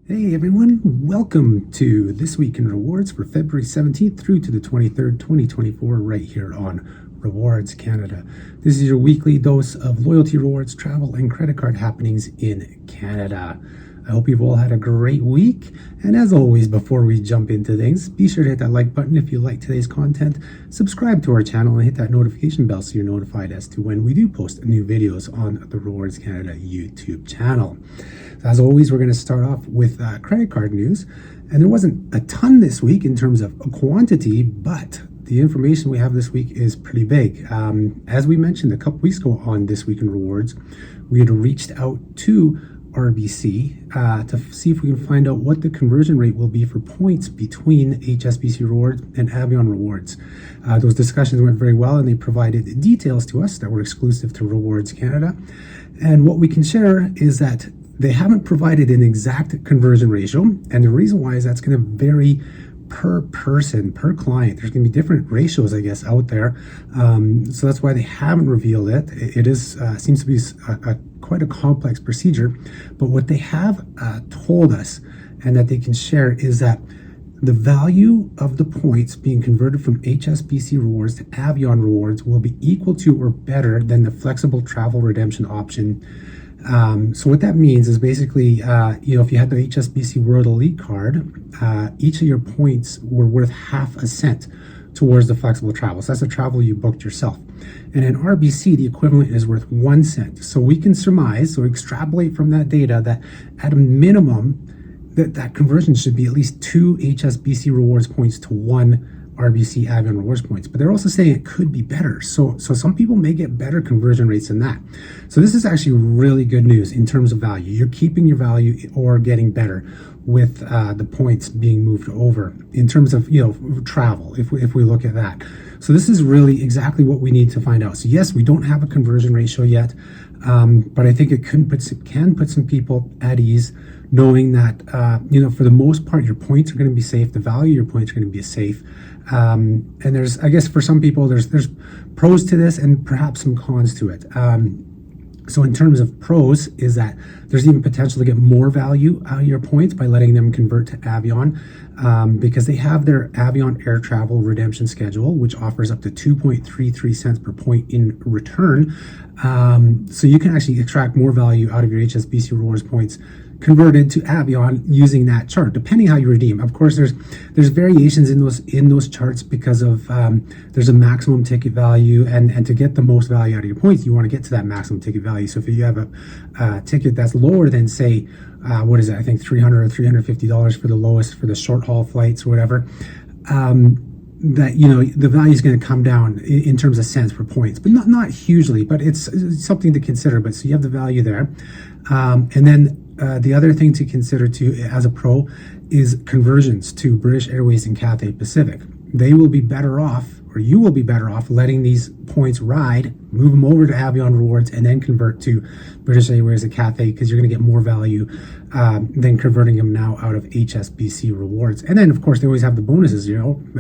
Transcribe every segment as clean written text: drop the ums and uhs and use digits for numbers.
Hey everyone, welcome to This Week in Rewards for February 17th through to the 23rd, 2024, right here on RWRDS Canada. This is your weekly dose of loyalty rewards, travel, and credit card happenings in Canada. I hope you've all had a great week. And as always, before we jump into things, be sure to hit that like button if you like today's content, subscribe to our channel, and hit that notification bell so you're notified as to when we do post new videos on the RWRDS Canada YouTube channel. As always, we're going to start off with credit card news. And there wasn't a ton this week in terms of quantity, but the information we have this week is pretty big. As we mentioned a couple weeks ago on This Week in Rewards, we had reached out to RBC to see if we can find out what the conversion rate will be for points between HSBC Rewards and Avion Rewards. Those discussions went very well, and they provided details to us that were exclusive to RWRDS Canada. And what we can share is that they haven't provided an exact conversion ratio, and the reason why is that's going to vary per person, per client. There's going to be different ratios, I guess, out there. So that's why they haven't revealed it. It is seems to be quite a complex procedure. But what they have told us and that they can share is that the value of the points being converted from HSBC Rewards to Avion Rewards will be equal to or better than the flexible travel redemption option. So what that means is basically, if you had the HSBC World Elite card, each of your points were worth half a cent towards the flexible travel. So that's the travel you booked yourself. And in RBC, the equivalent is worth 1 cent. So we can surmise, so extrapolate from that data that at a minimum, that conversion should be at least 2 HSBC Rewards points to 1 RBC Avion Rewards points, but they're also saying it could be better. So some people may get better conversion rates than that. So this is actually really good news in terms of value. You're keeping your value or getting better with the points being moved over in terms of travel. If we look at that, so this is really exactly what we need to find out. So yes, we don't have a conversion ratio yet, but I think it can put some people at ease, knowing that for the most part your points are going to be safe. The value of your points are going to be safe. And there's, I guess, for some people, there's pros to this and perhaps some cons to it. So in terms of pros is that there's even potential to get more value out of your points by letting them convert to Avion, because they have their Avion Air Travel redemption schedule, which offers up to 2.33 cents per point in return. So you can actually extract more value out of your HSBC Rewards points converted to Avion using that chart, depending how you redeem. Of course, there's variations in those charts because of there's a maximum ticket value, and to get the most value out of your points, you want to get to that maximum ticket value. So if you have a ticket that's lower than, say, what is it? I think $300 or $350 for the lowest for the short haul flights or whatever. That the value is going to come down in terms of cents per points, but not hugely. But it's something to consider. But so you have the value there, and then the other thing to consider too as a pro is conversions to British Airways and Cathay Pacific. They will be better off, or you will be better off, letting these points ride, move them over to Avion Rewards, and then convert to British Airways and Cathay, because you're going to get more value than converting them now out of HSBC Rewards. And then, of course, they always have the bonuses.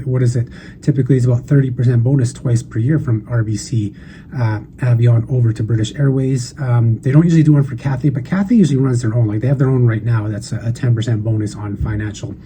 What is it? Typically, it's about 30% bonus twice per year from RBC Avion over to British Airways. They don't usually do one for Cathay, but Cathay usually runs their own. Like, they have their own right now. That's a 10% bonus on financial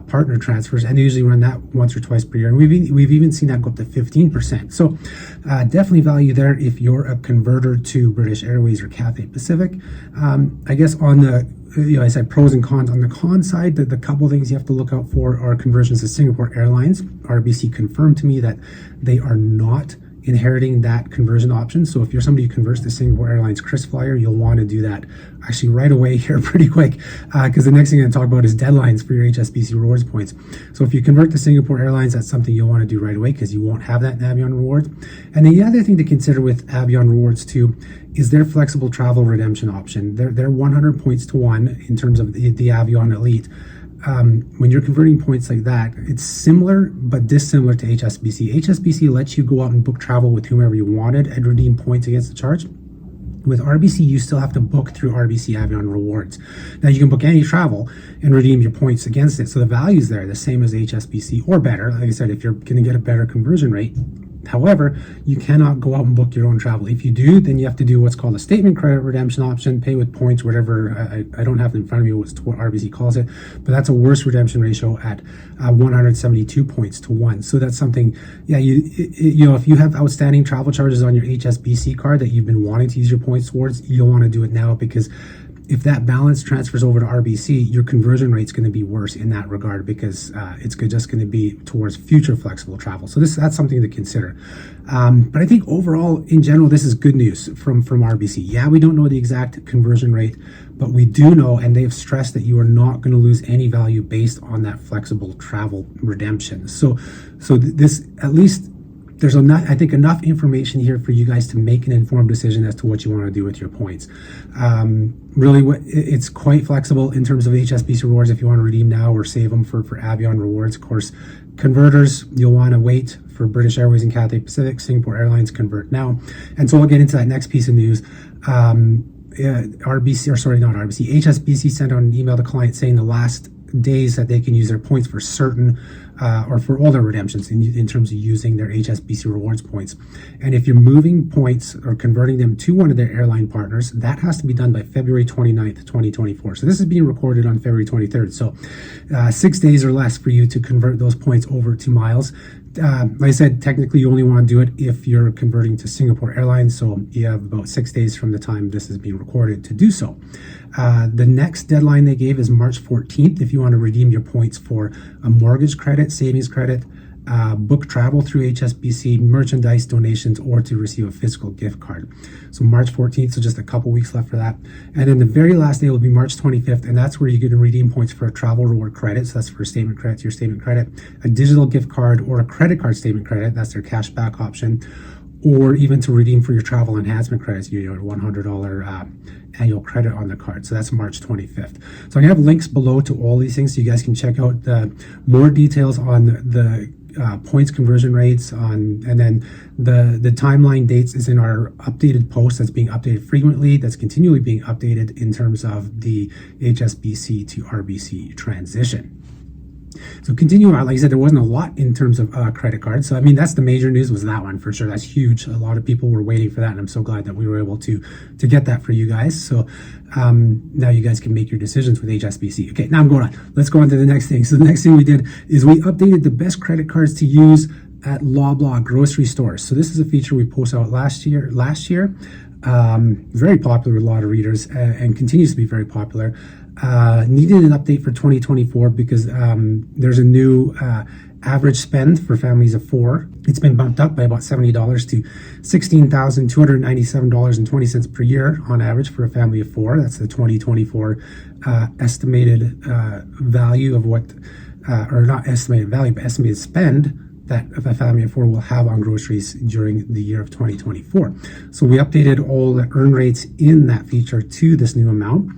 partner transfers, and they usually run that once or twice per year. And we've even seen that go up to 15%. So definitely value there if you're a converter to British Airways or Cathay Pacific. I guess on the I said pros and cons. On the con side, the couple things you have to look out for are conversions to Singapore Airlines. RBC confirmed to me that they are not inheriting that conversion option. So if you're somebody who converts to Singapore Airlines KrisFlyer, you'll want to do that actually right away here pretty quick, because the next thing I'm going to talk about is deadlines for your HSBC Rewards points. So if you convert to Singapore Airlines, that's something you'll want to do right away, because you won't have that in Avion Rewards. And the other thing to consider with Avion Rewards too is their flexible travel redemption option. They're 100 points to 1 in terms of the Avion Elite. When you're converting points like that, it's similar but dissimilar to HSBC. HSBC lets you go out and book travel with whomever you wanted and redeem points against the charge. With RBC, you still have to book through RBC Avion Rewards. Now, you can book any travel and redeem your points against it. So the values there are the same as HSBC or better. Like I said, if you're going to get a better conversion rate, However, you cannot go out and book your own travel. If you do, then you have to do what's called a statement credit redemption option, pay with points, whatever. I don't have it in front of me what RBC calls it, but that's a worse redemption ratio at 172 points to 1. So that's something, yeah, you know, if you have outstanding travel charges on your HSBC card that you've been wanting to use your points towards, you'll want to do it now, because if that balance transfers over to RBC, your conversion rate's going to be worse in that regard, because it's just going to be towards future flexible travel. So that's something to consider. But I think overall, in general, this is good news from RBC. Yeah, we don't know the exact conversion rate, but we do know, and they have stressed that you are not going to lose any value based on that flexible travel redemption. So this, at least, there's enough, I think, enough information here for you guys to make an informed decision as to what you want to do with your points. Really, it's quite flexible in terms of HSBC Rewards if you want to redeem now or save them for Avion Rewards. Of course, converters, you'll want to wait for British Airways and Cathay Pacific. Singapore Airlines convert now. And so I'll get into that next piece of news. HSBC sent out an email to clients saying the last days that they can use their points for certain or for all their redemptions in terms of using their HSBC Rewards points. And if you're moving points or converting them to one of their airline partners, that has to be done by February 29th, 2024. So this is being recorded on February 23rd. So 6 days or less for you to convert those points over to miles. Like I said, technically you only want to do it if you're converting to Singapore Airlines, so you have about 6 days from the time this is being recorded to do so. The next deadline they gave is March 14th if you want to redeem your points for a mortgage credit, savings credit, book travel through HSBC, merchandise donations, or to receive a physical gift card. So March 14th, so just a couple weeks left for that. And then the very last day will be March 25th, and that's where you get to redeem points for a travel reward credit. So that's for statement credit, your statement credit, a digital gift card, or a credit card statement credit. That's their cash back option. Or even to redeem for your travel enhancement credits, you know, $100 annual credit on the card. So that's March 25th. So I have links below to all these things so you guys can check out more details on the points conversion rates and then the timeline dates is in our updated post that's being updated frequently, that's continually being updated in terms of the HSBC to RBC transition. So continuing on, like I said, there wasn't a lot in terms of credit cards. So I mean, that's the major news, was that one for sure. That's huge. A lot of people were waiting for that, and I'm so glad that we were able to get that for you guys. So now you guys can make your decisions with HSBC. Okay, now I'm going on. Let's go on to the next thing. So the next thing we did is we updated the best credit cards to use at Loblaw grocery stores. So this is a feature we posted out last year. Very popular with a lot of readers and continues to be very popular. Needed an update for 2024 because there's a new average spend for families of 4. It's been bumped up by about $70 to $16,297.20 per year on average for a family of 4. That's the 2024 estimated value of what, or not estimated value, but estimated spend that a family of 4 will have on groceries during the year of 2024. So we updated all the earn rates in that feature to this new amount.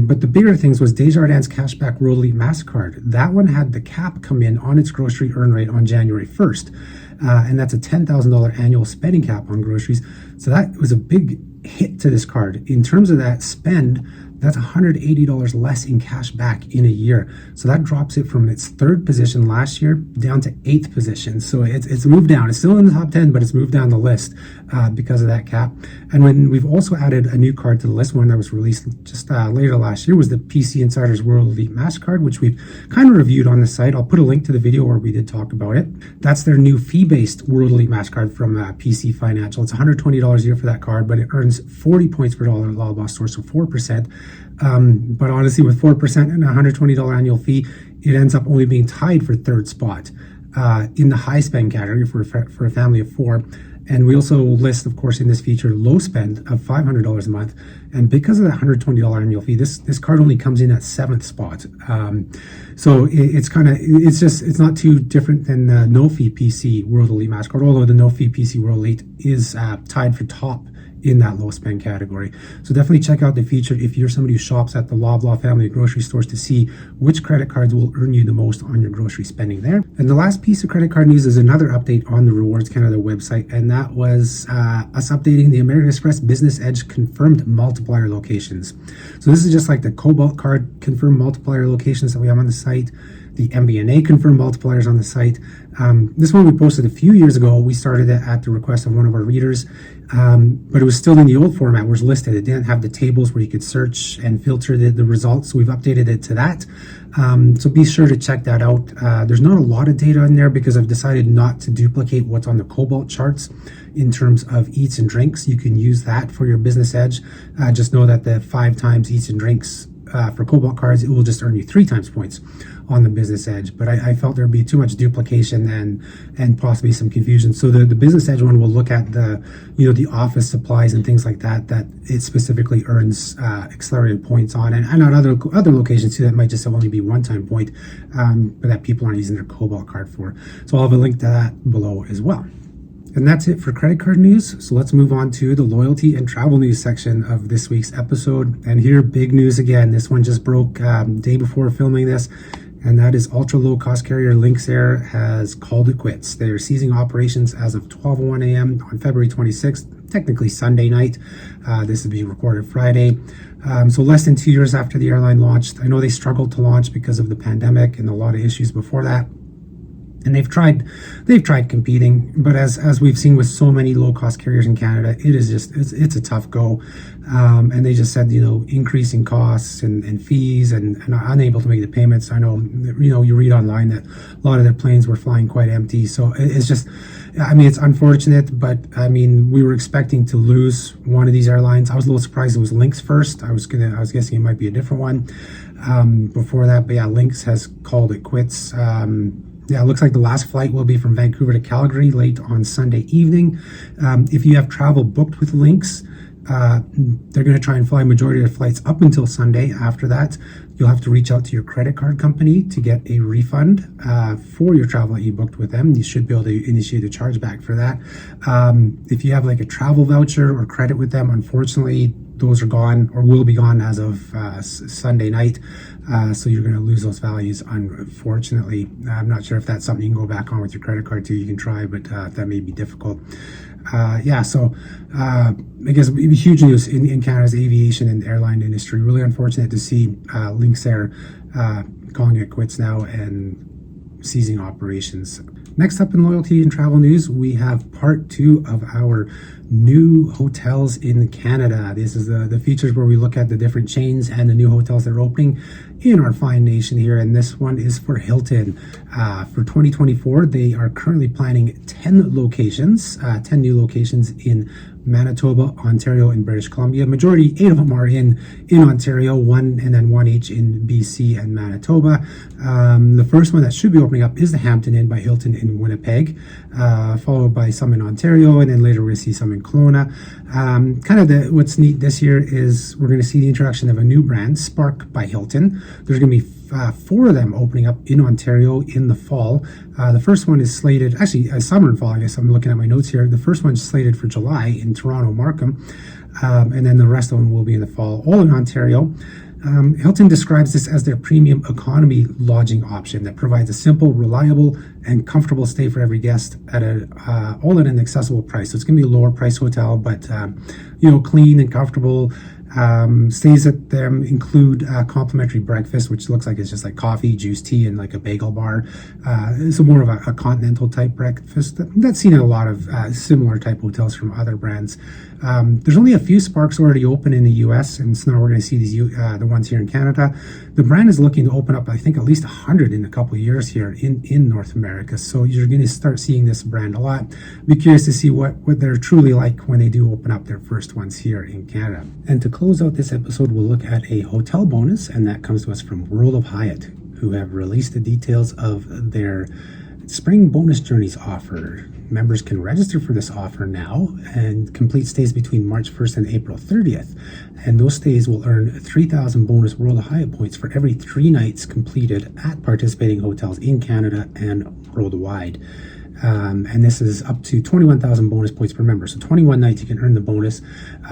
But the bigger things was Desjardins Cashback World Elite MasterCard. That one had the cap come in on its grocery earn rate on January 1st. And that's a $10,000 annual spending cap on groceries. So that was a big hit to this card. In terms of that spend, that's $180 less in cash back in a year. So that drops it from its 3rd position last year down to 8th position. So it's moved down. It's still in the top 10, but it's moved down the list because of that cap. And when we've also added a new card to the list, one that was released just later last year, was the PC Insiders World Elite MasterCard, which we've kind of reviewed on the site. I'll put a link to the video where we did talk about it. That's their new fee-based World Elite MasterCard from PC Financial. It's $120 a year for that card, but it earns 40 points per dollar at Loblaw store, so 4%. But honestly, with 4% and a $120 annual fee, it ends up only being tied for 3rd spot in the high spend category for a family of 4. And we also list, of course, in this feature, low spend of $500 a month. And because of that $120 annual fee, this card only comes in at 7th spot. So it's not too different than the no fee PC World Elite MasterCard, although the no fee PC World Elite is tied for top in that low spend category. So definitely check out the feature if you're somebody who shops at the Loblaw family of grocery stores to see which credit cards will earn you the most on your grocery spending there. And the last piece of credit card news is another update on the Rewards Canada website, and that was us updating the American Express Business Edge confirmed multiplier locations. So this is just like the Cobalt card confirmed multiplier locations that we have on the site. The MBNA confirmed multipliers on the site. This one we posted a few years ago. We started it at the request of one of our readers, but it was still in the old format where it was listed. It didn't have the tables where you could search and filter the results. So we've updated it to that. So be sure to check that out. There's not a lot of data in there because I've decided not to duplicate what's on the Cobalt charts in terms of eats and drinks. You can use that for your business edge. Just know that the 5 times eats and drinks for Cobalt cards, it will just earn you 3 times points on the business edge. But I felt there'd be too much duplication and possibly some confusion. So the business edge one will look at the office supplies and things like that it specifically earns accelerated points on, and on other locations too that might just only be 1-time point, but that people aren't using their Cobalt card for. So I'll have a link to that below as well. And that's it for credit card news. So let's move on to the loyalty and travel news section of this week's episode. And here, big news again. This one just broke day before filming this, and that is ultra low cost carrier Lynx Air has called it quits. They are ceasing operations as of 12:01 a.m. on February 26th, technically Sunday night. This will be recorded Friday. So less than 2 years after the airline launched. I know they struggled to launch because of the pandemic and a lot of issues before that. And they've tried competing, but as we've seen with so many low cost carriers in Canada, it's a tough go. And they just said, increasing costs and fees and unable to make the payments. I know, you read online that a lot of their planes were flying quite empty. So it's just, it's unfortunate, but we were expecting to lose one of these airlines. I was a little surprised it was Lynx first. I was guessing it might be a different one before that, but yeah, Lynx has called it quits. Yeah, it looks like the last flight will be from Vancouver to Calgary late on Sunday evening. If you have travel booked with Lynx, they're going to try and fly majority of the flights up until Sunday. After that, you'll have to reach out to your credit card company to get a refund for your travel that you booked with them. You should be able to initiate a chargeback for that. If you have like a travel voucher or credit with them, unfortunately, those are gone or will be gone as of Sunday night. So you're going to lose those values, unfortunately. I'm not sure if that's something you can go back on with your credit card too. You can try, but that may be difficult. So I guess it'd be huge news in Canada's aviation and airline industry. Really unfortunate to see Lynx Air calling it quits now and ceasing operations. Next up in loyalty and travel news, we have part 2 of our new hotels in Canada. This is the features where we look at the different chains and the new hotels that are opening in our fine nation here. And this one is for Hilton. For 2024, they are currently planning 10 locations, 10 new locations in Manitoba, Ontario, and British Columbia. Majority, 8 of them are in Ontario, 1 and then 1 each in BC and Manitoba. The first one that should be opening up is the Hampton Inn by Hilton in Winnipeg, followed by some in Ontario, and then later we're going to see some in Kelowna. What's neat this year is we're going to see the introduction of a new brand, Spark by Hilton. There's going to be 4 of them opening up in Ontario in the fall. The first one is slated, actually summer and fall, I guess I'm looking at my notes here. The first one's slated for July in Toronto, Markham, and then the rest of them will be in the fall, all in Ontario. Hilton describes this as their premium economy lodging option that provides a simple, reliable, and comfortable stay for every guest at all at an accessible price. So it's going to be a lower price hotel, but clean and comfortable. Stays at them include complimentary breakfast, which looks like it's just like coffee, juice, tea, and like a bagel bar. It's more of a continental type breakfast that's seen in a lot of similar type hotels from other brands. There's only a few Sparks already open in the US, and so now we're going to see these the ones here in Canada. The brand is looking to open up, I think, at least 100 in a couple of years here in North America. So you're going to start seeing this brand a lot. Be curious to see what they're truly like when they do open up their first ones here in Canada. And to close out this episode, we'll look at a hotel bonus, and that comes to us from World of Hyatt, who have released the details of their Spring Bonus Journeys offer. Members can register for this offer now and complete stays between March 1st and April 30th. And those stays will earn 3,000 bonus World of Hyatt points for every 3 nights completed at participating hotels in Canada and worldwide. And this is up to 21,000 bonus points per member. So 21 nights you can earn the bonus,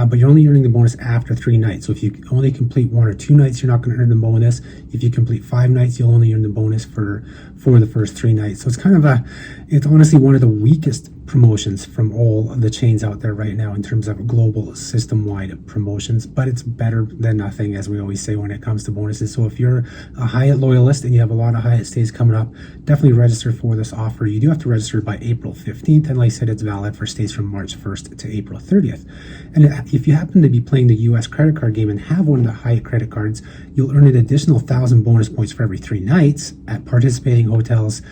but you're only earning the bonus after 3 nights. So if you only complete 1 or 2 nights, you're not going to earn the bonus. If you complete 5 nights, you'll only earn the bonus for the first 3 nights. So it's honestly one of the weakest promotions from all of the chains out there right now in terms of global system-wide promotions, but it's better than nothing, as we always say when it comes to bonuses. So if you're a Hyatt loyalist and you have a lot of Hyatt stays coming up, definitely register for this offer. You do have to register by April 15th, and like I said, it's valid for stays from March 1st to April 30th. And if you happen to be playing the US credit card game and have one of the Hyatt credit cards, you'll earn an additional 1,000 bonus points for every 3 nights at participating hotels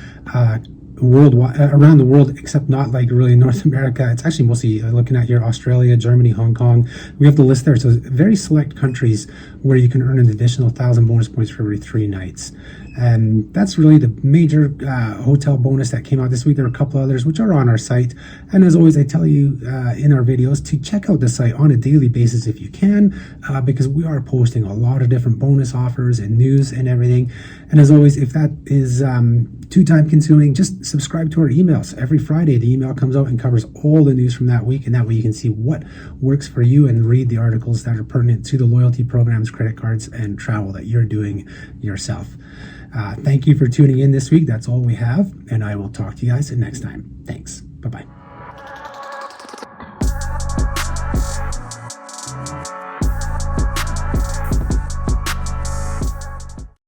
worldwide, around the world, except not like really in North America. It's actually mostly looking at here, Australia, Germany, Hong Kong. We have the list there. So very select countries where you can earn an additional 1,000 bonus points for every 3 nights. And that's really the major hotel bonus that came out this week. There are a couple others which are on our site. And as always, I tell you in our videos to check out the site on a daily basis if you can, because we are posting a lot of different bonus offers and news and everything. And as always, if that is too time consuming, just subscribe to our emails. Every Friday, the email comes out and covers all the news from that week. And that way you can see what works for you and read the articles that are pertinent to the loyalty programs, credit cards, and travel that you're doing yourself. Thank you for tuning in this week. That's all we have. And I will talk to you guys next time. Thanks. Bye-bye.